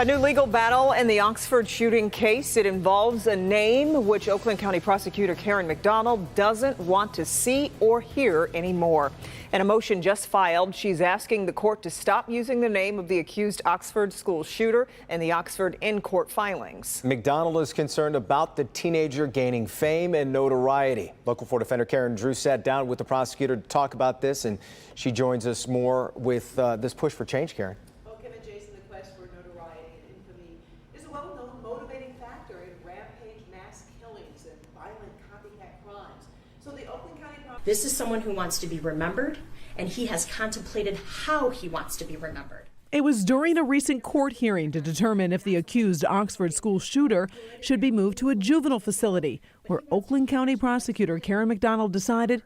A new legal battle in the Oxford shooting case. It involves a name which Oakland County Prosecutor Karen McDonald doesn't want to see or hear anymore. In a motion just filed, she's asking the court to stop using the name of the accused Oxford school shooter in the Oxford in-court filings. McDonald is concerned about the teenager gaining fame and notoriety. Local 4 defender Karen Drew sat down with the prosecutor to talk about this, and she joins us more with this push for change, Karen. The quest for notoriety and infamy is a well-known motivating factor in rampage mass killings and violent copycat crimes. So the Oakland County This is someone who wants to be remembered, and he has contemplated how he wants to be remembered. It was during a recent court hearing to determine if the accused Oxford school shooter should be moved to a juvenile facility, where Oakland County Prosecutor Karen McDonald decided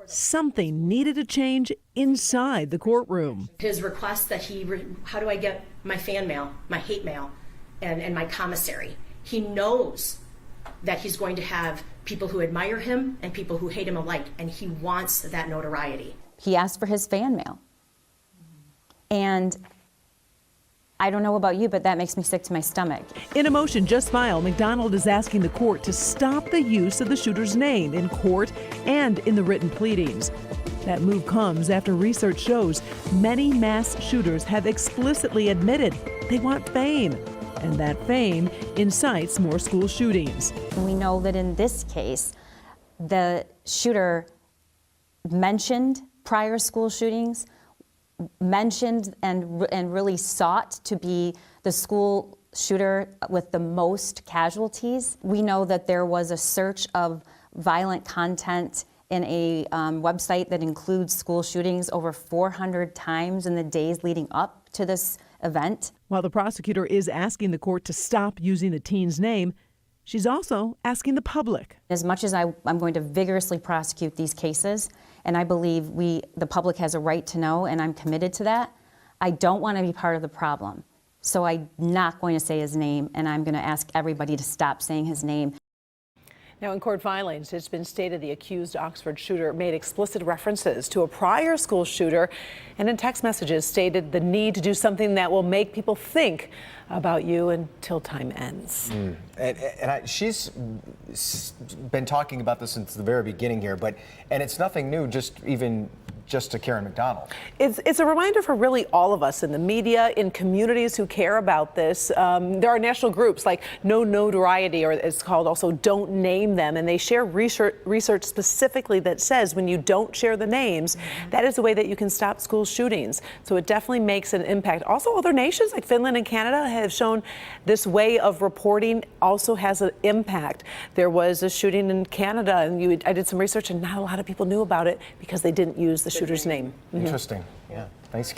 something needed to change inside the courtroom. His request that how do I get my fan mail, my hate mail, and my commissary? He knows that he's going to have people who admire him and people who hate him alike, and he wants that notoriety. He asked for his fan mail. And I don't know about you, but that makes me sick to my stomach. In a motion just filed, McDonald is asking the court to stop the use of the shooter's name in court and in the written pleadings. That move comes after research shows many mass shooters have explicitly admitted they want fame, and that fame incites more school shootings. We know that in this case, the shooter mentioned prior school shootings, mentioned and really sought to be the school shooter with the most casualties. We know that there was a search of violent content in a website that includes school shootings over 400 times in the days leading up to this event. While the prosecutor is asking the court to stop using the teen's name, she's also asking the public. As much as I'm going to vigorously prosecute these cases, and I believe the public has a right to know, and I'm committed to that, I don't want to be part of the problem. So I'm not going to say his name, and I'm going to ask everybody to stop saying his name. Now, in court filings, it's been stated the accused Oxford shooter made explicit references to a prior school shooter, and in text messages stated the need to do something that will make people think about you until time ends. She's been talking about this since the very beginning here, and it's nothing new, just to Karen McDonald. It's a reminder for really all of us in the media, in communities who care about this. There are national groups like No Notoriety, or it's called also Don't Name Them, and they share research specifically that says when you don't share the names, that is the way that you can stop school shootings. So it definitely makes an impact. Also, other nations like Finland and Canada have shown this way of reporting also has an impact. There was a shooting in Canada, and I did some research, and not a lot of people knew about it because they didn't use the shooter's name. Interesting. Yeah. Thanks.